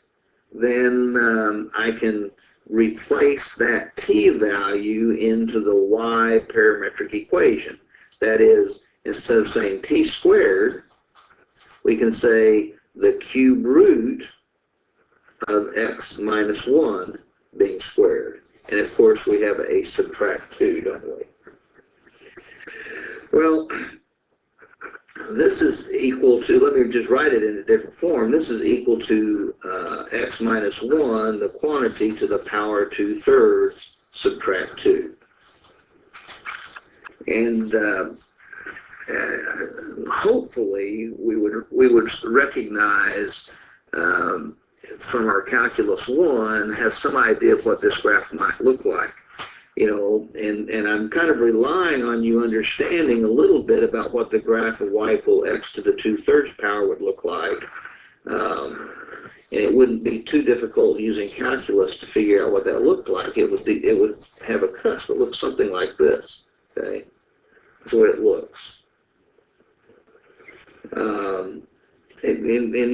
then I can replace that t value into the y parametric equation. That is, instead of saying t squared, we can say the cube root of x minus 1 being squared. And of course, we have a subtract 2, don't we? Well, this is equal to, let me just write it in a different form. This is equal to x minus 1, the quantity to the power 2/3 subtract 2. And hopefully we would recognize from our calculus 1, have some idea of what this graph might look like. You know, and I'm kind of relying on you understanding a little bit about what the graph of y equal x to the 2/3 power would look like. And it wouldn't be too difficult using calculus to figure out what that looked like. It would have a cusp that looks something like this. Okay, that's what it looks. And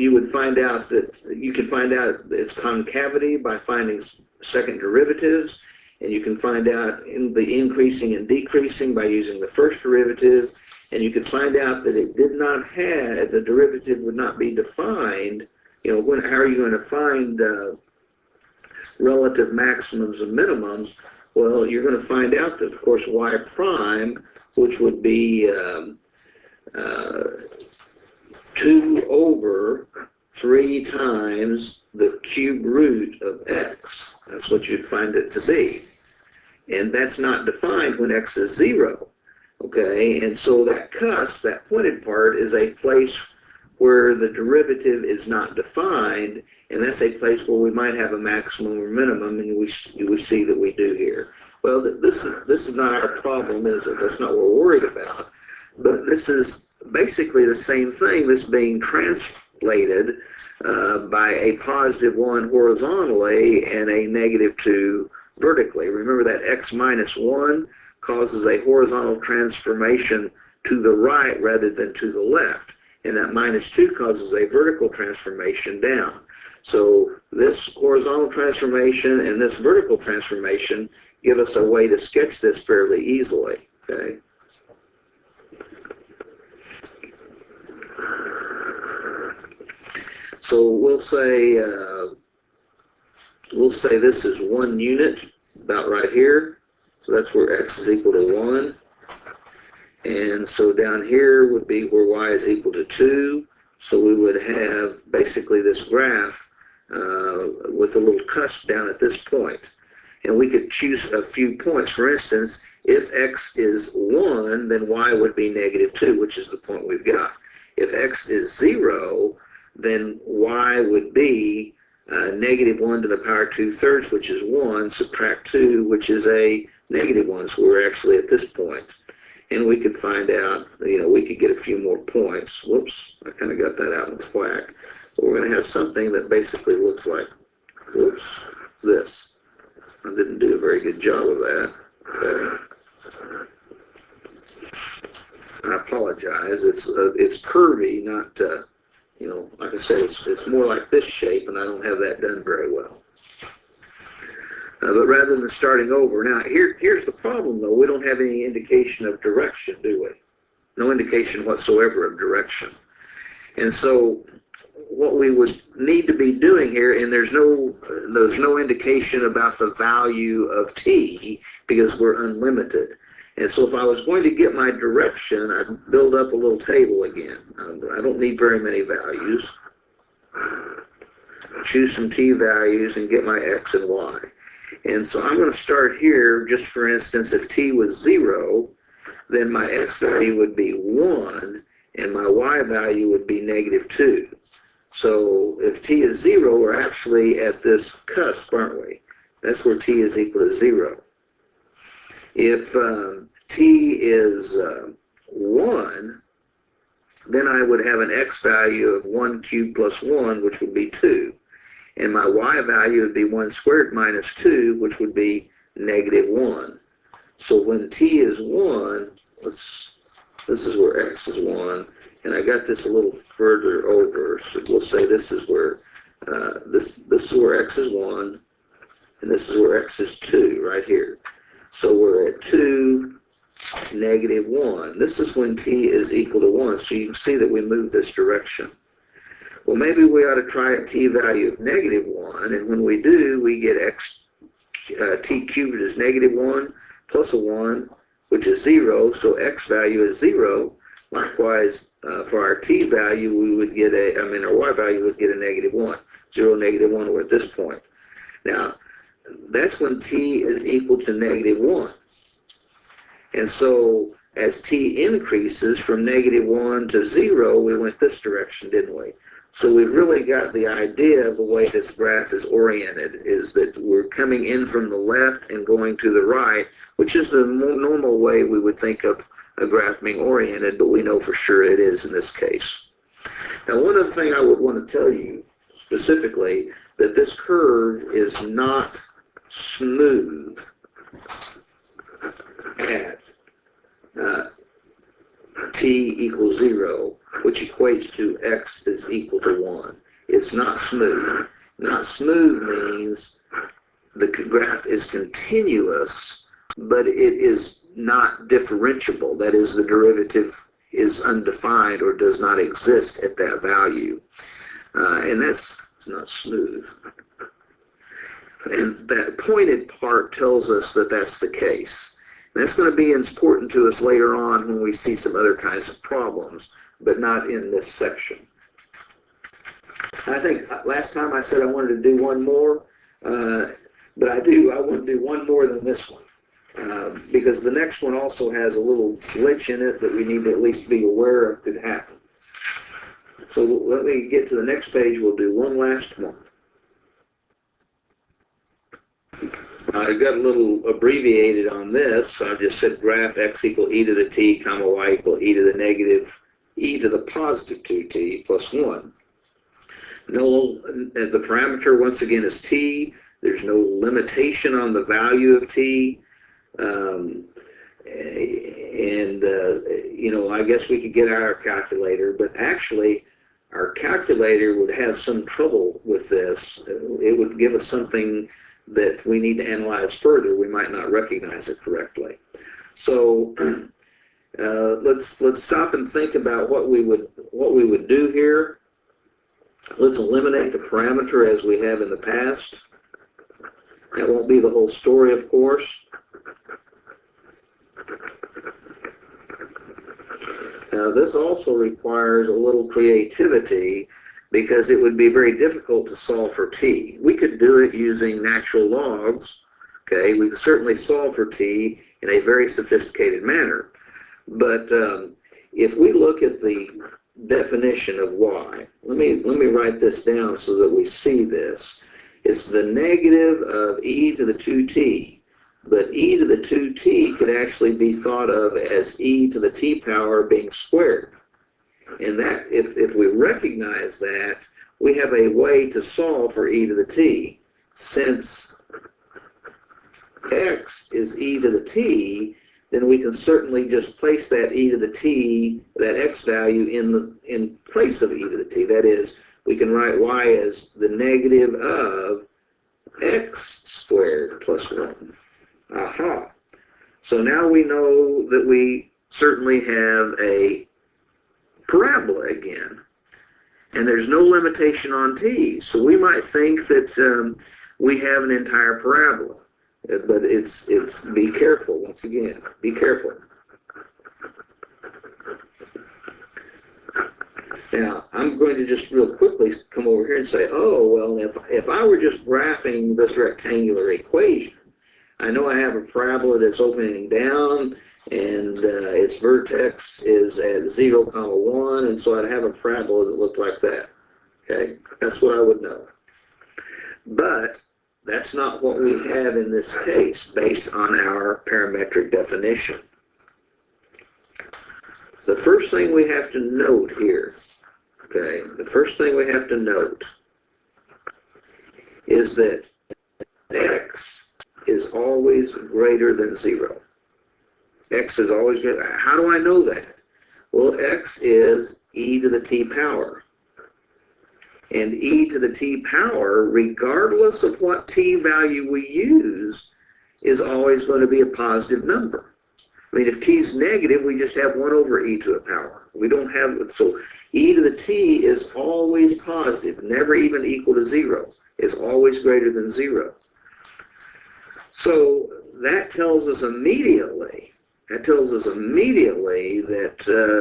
you would find out that you can find out its concavity by finding second derivatives. And you can find out in the increasing and decreasing by using the first derivative. And you can find out that it did not have, the derivative would not be defined. You know, how are you going to find relative maximums and minimums? Well, you're going to find out that, of course, y prime, which would be 2 over 3 times the cube root of x. That's what you'd find it to be. And that's not defined when x is 0. Okay, and so that cusp, that pointed part, is a place where the derivative is not defined, and that's a place where we might have a maximum or minimum, and we see that we do here. Well, this is not our problem, is it? That's not what we're worried about. But this is basically the same thing, this being translated by a positive 1 horizontally and a negative 2 vertically. Remember that x minus 1 causes a horizontal transformation to the right rather than to the left. And that minus 2 causes a vertical transformation down. So this horizontal transformation and this vertical transformation give us a way to sketch this fairly easily. Okay. So we'll say this is 1 unit, about right here. So that's where x is equal to 1. And so down here would be where y is equal to 2. So we would have basically this graph with a little cusp down at this point. And we could choose a few points. For instance, if x is 1, then y would be negative 2, which is the point we've got. If x is 0, then y would be negative 1 to the power 2/3, which is 1, subtract 2, which is a negative 1. So we're actually at this point. And we could find out, you know, we could get a few more points. Whoops, I kind of got that out of whack. But we're going to have something that basically looks like, whoops, this. I didn't do a very good job of that. Okay. I apologize. It's curvy, not like I said, it's more like this shape, and I don't have that done very well. But rather than starting over, now here's the problem though. We don't have any indication of direction, do we? No indication whatsoever of direction. And so what we would need to be doing here, and there's no indication about the value of t because we're unlimited. And so if I was going to get my direction, I'd build up a little table again. I don't need very many values. Choose some t values and get my x and y. And so I'm going to start here, just for instance, if t was 0, then my x value would be 1, and my y value would be -2. So if t is 0, we're actually at this cusp, aren't we? That's where t is equal to 0. If t is 1, then I would have an x value of 1 cubed plus 1, which would be 2. And my y value would be 1 squared minus 2, which would be -1. So when t is 1, this is where x is 1, and I got this a little further over, so we'll say this is where this is where x is 1, and this is where x is 2, right here. So we're at 2, -1. This is when t is equal to 1, so you can see that we move this direction. Well, maybe we ought to try a t value of -1, and when we do, we get t cubed is -1 plus a 1, which is 0, so x value is 0. Likewise, for our t value, we would get our y value would get a -1. 0, -1, we're at this point. Now, that's when t is equal to -1. And so, as t increases from -1 to 0, we went this direction, didn't we? So we've really got the idea of the way this graph is oriented, is that we're coming in from the left and going to the right, which is the normal way we would think of a graph being oriented, but we know for sure it is in this case. Now, one other thing I would want to tell you specifically, that this curve is not smooth at t equals 0, which equates to x is equal to 1. It's not smooth. Not smooth means the graph is continuous, but it is not differentiable. That is, the derivative is undefined or does not exist at that value. And that's not smooth. And that pointed part tells us that that's the case. And that's going to be important to us later on when we see some other kinds of problems, but not in this section. I think last time I said I wanted to do one more, but I want to do one more than this one, because the next one also has a little glitch in it that we need to at least be aware of could happen. So let me get to the next page. We'll do one last one. I got a little abbreviated on this, so I just said graph x equal e to the t, comma y equal e to the negative e to the positive 2t plus 1. No, the parameter once again is t. There's no limitation on the value of t. I guess we could get out our calculator, but actually our calculator would have some trouble with this. It would give us something that we need to analyze further. We might not recognize it correctly. So let's stop and think about what we would do here. Let's eliminate the parameter as we have in the past. That won't be the whole story, of course. Now, this also requires a little creativity because it would be very difficult to solve for t. We could do it using natural logs. Okay, we could certainly solve for t in a very sophisticated manner. But if we look at the definition of y, let me write this down so that we see this. It's the negative of e to the 2t. But e to the 2t could actually be thought of as e to the t power being squared. And that, if we recognize that, we have a way to solve for e to the t. Since x is e to the t, then we can certainly just place that e to the t, that x value, in place of e to the t. That is, we can write y as the negative of x squared plus 1. Aha. So now we know that we certainly have a parabola again. And there's no limitation on t. So we might think that we have an entire parabola. But it's be careful, once again. Be careful. Now, I'm going to just real quickly come over here and say, oh, well, if I were just graphing this rectangular equation, I know I have a parabola that's opening down, and its vertex is at 0, 1, and so I'd have a parabola that looked like that. Okay, that's what I would know. But that's not what we have in this case, based on our parametric definition. The first thing we have to note here, okay, the first thing we have to note is that x is always greater than 0. X is always greater. How do I know that? Well, x is e to the t power. And e to the t power, regardless of what t value we use, is always going to be a positive number. I mean, if t is negative, we just have 1 over e to the power. We don't have, so e to the t is always positive, never even equal to 0. It's always greater than 0. So that tells us immediately, that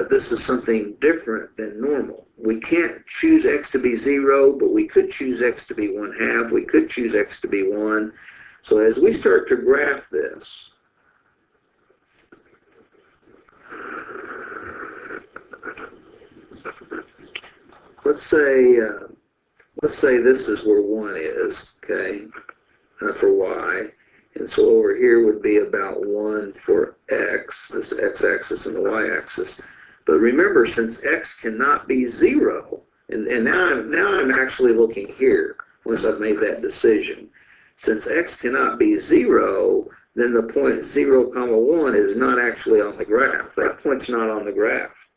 this is something different than normal. We can't choose x to be 0, but we could choose x to be 1/2. We could choose x to be 1. So as we start to graph this, let's say this is where 1 is, okay, for y. And so over here would be about 1 for x, this x-axis and the y-axis. But remember, since x cannot be 0, and now I'm actually looking here, once I've made that decision. Since x cannot be 0, then the point 0, 1 is not actually on the graph. That point's not on the graph.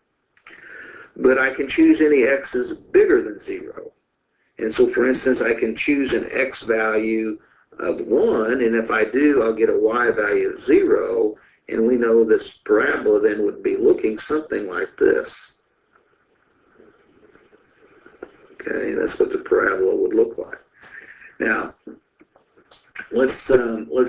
But I can choose any x's bigger than 0. And so, for instance, I can choose an x value of 1, and if I do, I'll get a y value of 0, and we know this parabola then would be looking something like this. Okay, that's what the parabola would look like. Now, let's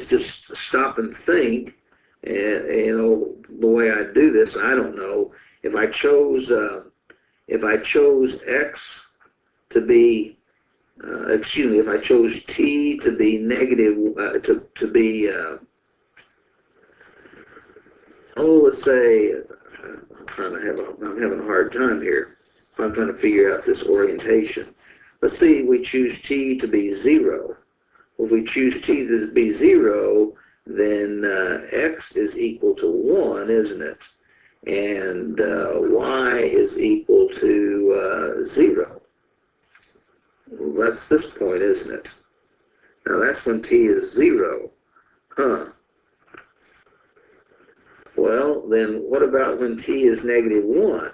just stop and think, and you know, the way I do this, I don't know. If I chose x to be if I chose t to be negative, let's say, I'm having a hard time here. If I'm trying to figure out this orientation. Let's see, we choose t to be 0. If we choose t to be 0, then x is equal to 1, isn't it? And y is equal to 0. Well, that's this point, isn't it? Now that's when t is 0. Huh. Well, then what about when t is negative 1?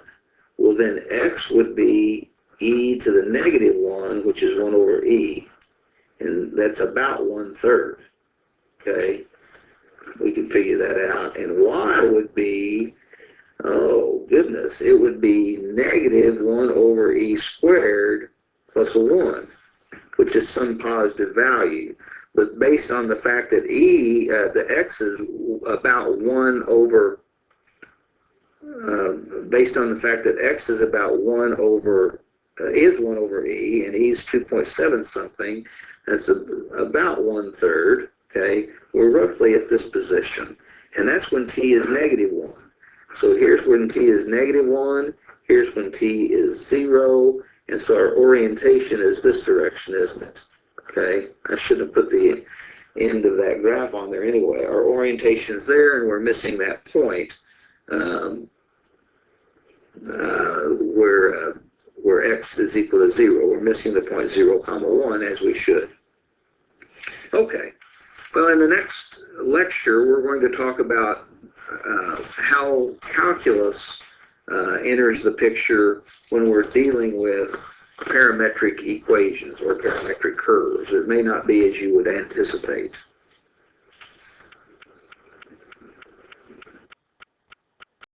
Well, then x would be e to the negative 1, which is 1 over e. And that's about 1/3. Okay? We can figure that out. And y would be, oh goodness, it would be negative 1 over e squared plus a 1, which is some positive value. But based on the fact that the x is about 1 over, based on the fact that x is about 1 over, is 1 over e, and e is 2.7 something, that's about 1/3, okay? We're roughly at this position. And that's when t is negative 1. So here's when t is negative 1, here's when t is 0, and so our orientation is this direction, isn't it? Okay, I shouldn't have put the end of that graph on there anyway. Our orientation is there, and we're missing that point where x is equal to 0. We're missing the point 0, 1, as we should. Okay, well, in the next lecture, we're going to talk about how calculus enters the picture when we're dealing with parametric equations or parametric curves. It may not be as you would anticipate.